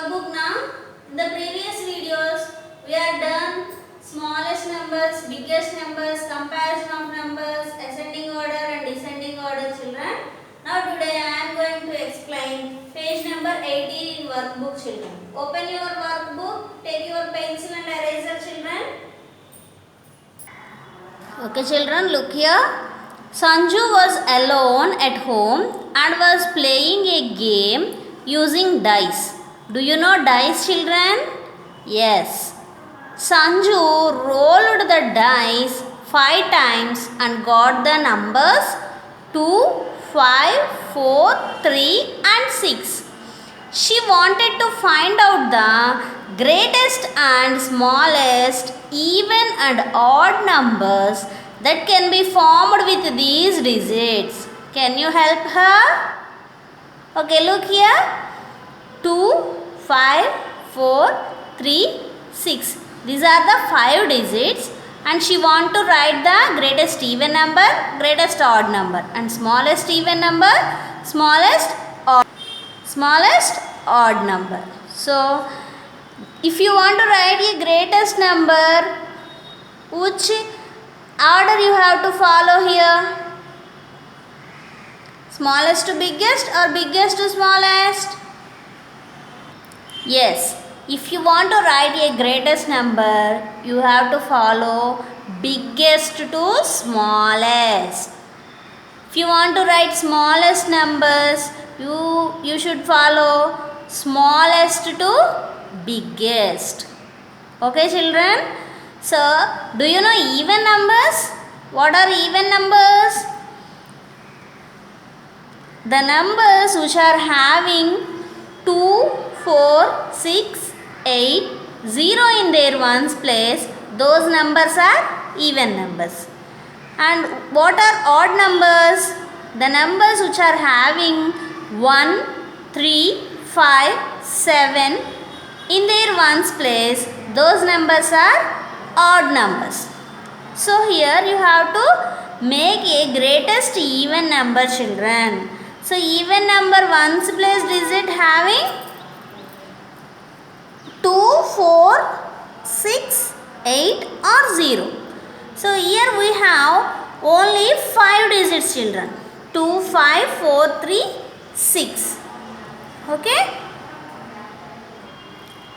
workbook now. In the previous videos, we have done smallest numbers, biggest numbers, comparison of numbers, ascending order and descending order, children. Now today I am going to explain page number 18 in workbook, children. Open your workbook, take your pencil and eraser, children. Okay, children, look here. Sanju was alone at home and was playing a game using dice. Do you know dice, children? Yes. Sanju rolled the dice 5 times and got the numbers 2, 5, 4, 3 and 6. She wanted to find out the greatest and smallest even and odd numbers that can be formed with these digits. Can you help her? Okay, look here. 2, 5, 4, 3, 6. These are the 5 digits and she wants to write the greatest even number, greatest odd number and smallest even number, smallest odd number. So, if you want to write a greatest number, which order you have to follow here? Smallest to biggest or biggest to smallest? Yes, if you want to write a greatest number, you have to follow biggest to smallest. If you want to write smallest numbers, you should follow smallest to biggest. Okay, children? So, do you know even numbers? What are even numbers? The numbers which are having 2, 4, 6, 8, 0 in their ones place, those numbers are even numbers. And what are odd numbers? The numbers which are having 1, 3, 5, 7 in their ones place, those numbers are odd numbers. So here you have to make a greatest even number, children. So even number ones place digit having 2, 4, 6, 8 or 0. So here we have only 5 digits, children. 2, 5, 4, 3, 6. Okay?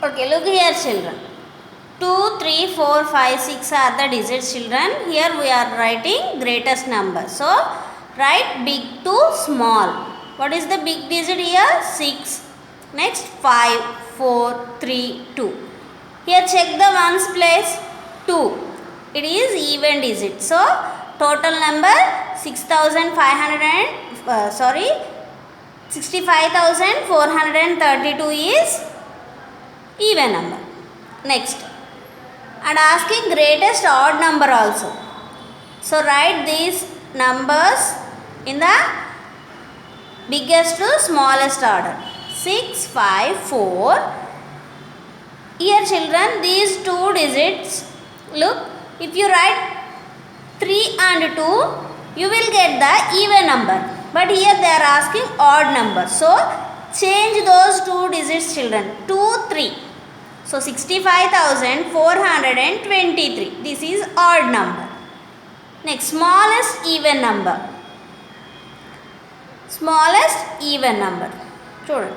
Okay, look here, children. 2, 3, 4, 5, 6 are the digits, children. Here we are writing greatest number. So, write big to small. What is the big digit here? 6. Next 5, 4, 3, 2. Here check the ones place 2. It is even digit. So, total number 65,432 is even number. Next. And asking greatest odd number also. So, write these numbers in the biggest to smallest order. 6, 5, 4. Here, children, these 2 digits, look, if you write 3 and 2, you will get the even number. But here they are asking odd number. So, change those 2 digits, children. 2, 3. So, 65,423. This is odd number. Next, smallest even number. Smallest even number. Children,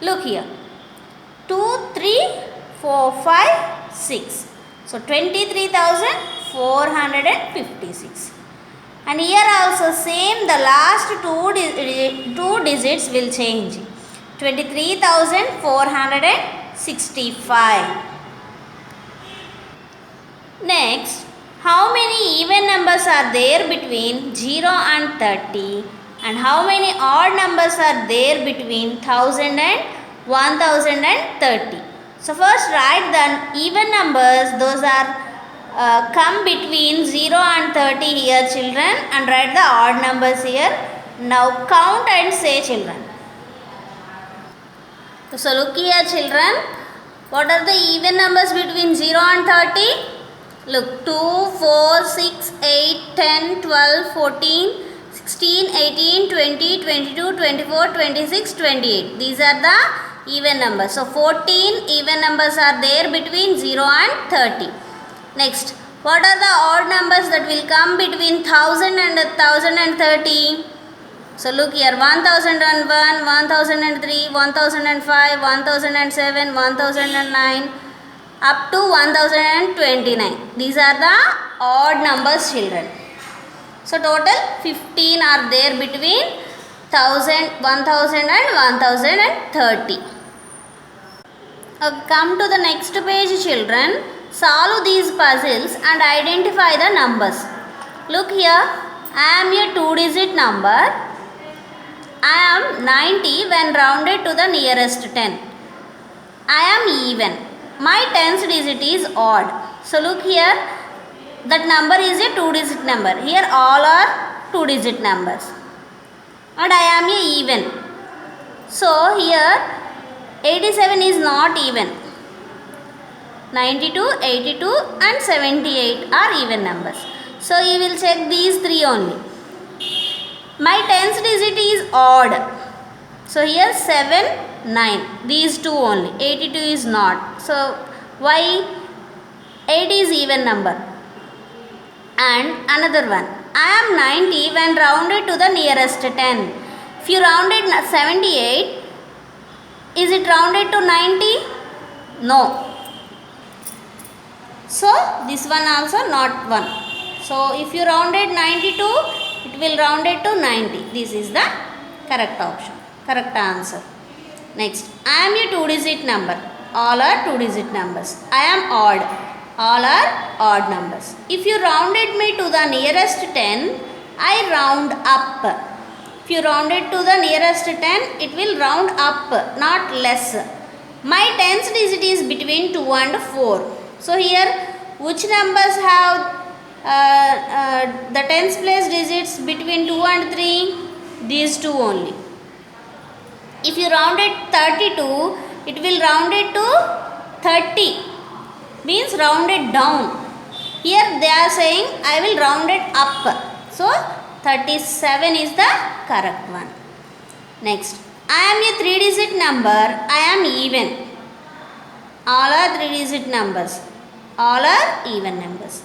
look here. 2, 3, 4, 5, 6. So, 23,456. And here also same, the last two digits will change. 23,465. Next, how many even numbers are there between 0 and 30? And how many odd numbers are there between 1000 and 1030? So, first write the even numbers, those are come between 0 and 30 here, children, and write the odd numbers here. Now, count and say, children. So, look here, children. What are the even numbers between 0 and 30? Look, 2, 4, 6, 8, 10, 12, 14, 16, 18, 20, 22, 24, 26, 28. These are the even numbers. So 14 even numbers are there between 0 and 30. Next, what are the odd numbers that will come between 1000 and 1030? So look here, 1001, 1003, 1005, 1007, 1009 up to 1029. These are the odd numbers, children. So total 15 are there between 1000, 1000 and 1030. Come to the next page, children. Solve these puzzles and identify the numbers. Look here, I am a 2-digit number. I am 90 when rounded to the nearest 10. I am even. My 10th digit is odd. So look here, that number is a 2-digit number. Here all are 2-digit numbers. And I am a even. So here 87 is not even. 92, 82 and 78 are even numbers. So you will check these three only. My 10th digit is odd. So here 7, 9. These two only. 82 is not. So why? 8 is even number. And another one. I am 90 when rounded to the nearest 10. If you rounded 78, is it rounded to 90? No. So this one also not 1. So if you rounded 92, it will round it to 90. This is the correct option, correct answer. Next, I am a 2-digit number. All are 2-digit numbers. I am odd. All are odd numbers. If you rounded me to the nearest 10, I round up. If you round it to the nearest 10, it will round up, not less. My 10th digit is between 2 and 4. So here, which numbers have the 10th place digits between 2 and 3? These two only. If you round it 32, it will round it to 30. Means round it down. Here they are saying I will round it up. So 37 is the correct one. Next, I am a 3-digit number. I am even. All are 3-digit numbers. All are even numbers.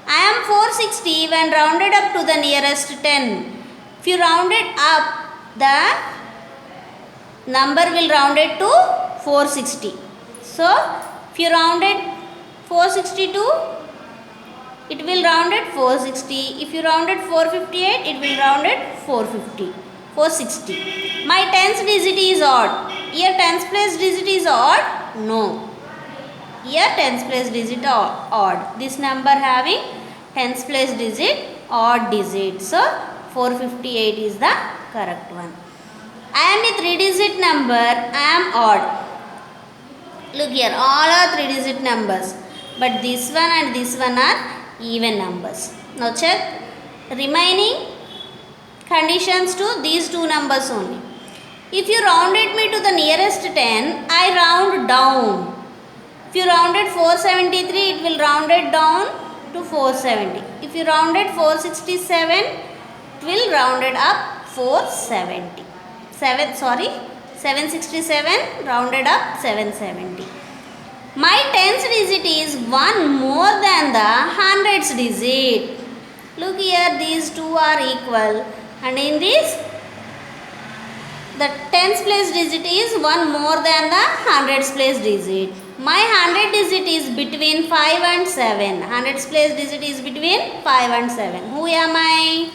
I am 460 when rounded up to the nearest 10. If you round it up, the number will round it to 460. So, if you round it 462, it will round it 460. If you round it 458, it will round it 450. 460. My 10th digit is odd. Here 10th place digit is odd? No. Here 10th place digit odd. This number having 10th place digit odd digit. So 458 is the correct one. I am a 3-digit number. I am odd. Look here, all are 3-digit numbers. But this one and this one are even numbers. Now check remaining conditions to these two numbers only. If you rounded me to the nearest 10, I round down. If you rounded 473, it will round it down to 470. If you rounded 467, it will round it up 470. 767 rounded up 770. My 10th digit is 1 more than the 100th digit. Look here, these two are equal. And in this, the 10th place digit is 1 more than the 100th place digit. My 100th digit is between 5 and 7. 100th place digit is between 5 and 7. Who am I?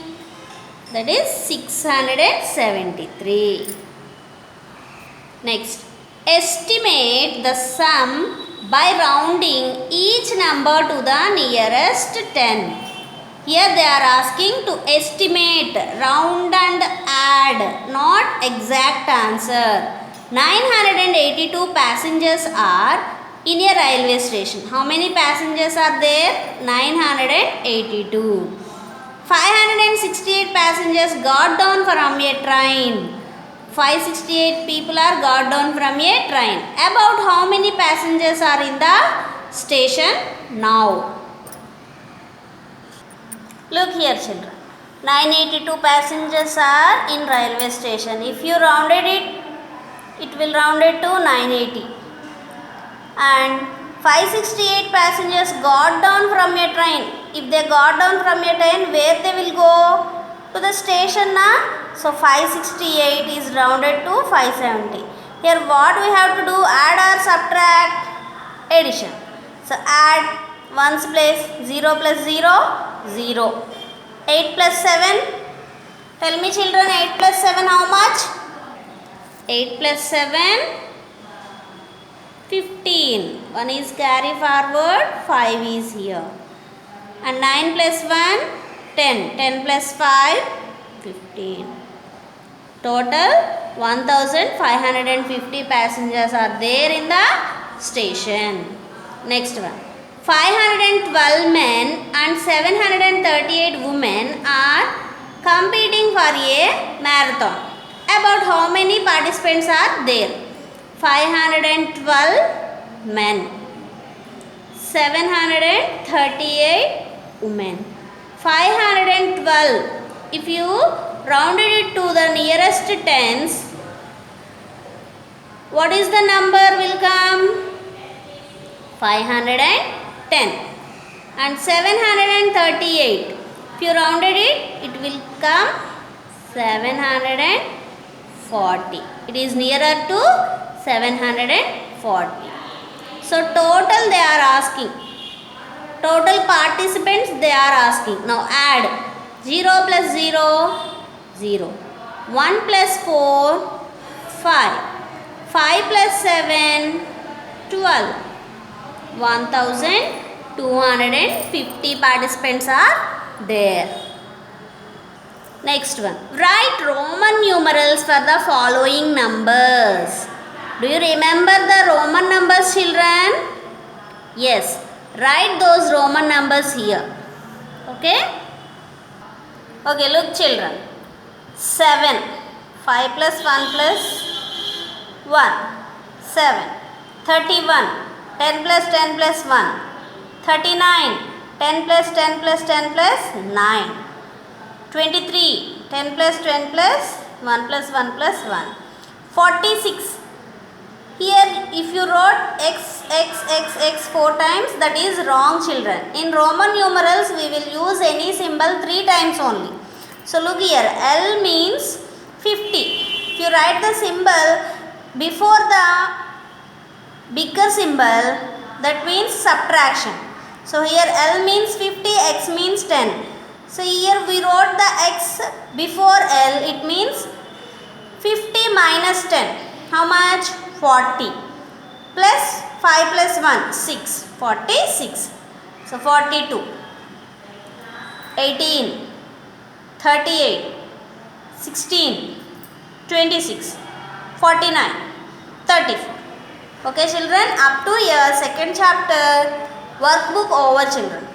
That is 673. Next, estimate the sum by rounding each number to the nearest 10. Here they are asking to estimate, round and add, not exact answer. 982 passengers are in a railway station. How many passengers are there? 982. 568 passengers got down from a train. 568 people are got down from a train. About how many passengers are in the station now? Look here, children. 982 passengers are in railway station. If you rounded it it will round it to 980. And 568 passengers got down from a train. If they got down from a train, where they will go? To the station, na? So 568 is rounded to 570. Here what we have to do? Add or subtract? Addition. So add ones place, 0 plus 0, 0. 8 plus 7. Tell me children, 8 plus 7 how much? 8 plus 7, 15. 1 is carry forward, 5 is here. And 9 plus 1, 10. 10 plus 5, 15. Total 1550 passengers are there in the station. Next one. 512 men and 738 women are competing for a marathon. About how many participants are there? 512 men, 738 women. 512, if you rounded it to the nearest tens, what is the number will come? 510. And 738, if you rounded it, it will come 740. It is nearer to 740. So total they are asking. Total participants they are asking. Now add 0 plus 0, 0. 1 plus 4, 5. 5 plus 7, 12. 1250 participants are there. Next one. Write Roman numerals for the following numbers. Do you remember the Roman numbers, children? Yes. Write those Roman numbers here. Okay? Okay, look children. 7. 5 plus 1 plus 1. 7. 31. 10 plus 10 plus 1. 39. 10 plus 10 plus 10 plus 9. 23. 10 plus 10 plus 1 plus 1 plus 1. 46. Here if you wrote x four times, that is wrong children. In Roman numerals we will use any symbol 3 times only. So look here, L means 50. If you write the symbol before the bigger symbol, that means subtraction. So here L means 50, X means 10. So here we wrote the X before L, it means 50 minus 10. How much? 40. Plus 5 plus 1, 6. 46. So 42. 18. 38. 16. 26. 49. 34. Okay children, up to your second chapter workbook over children.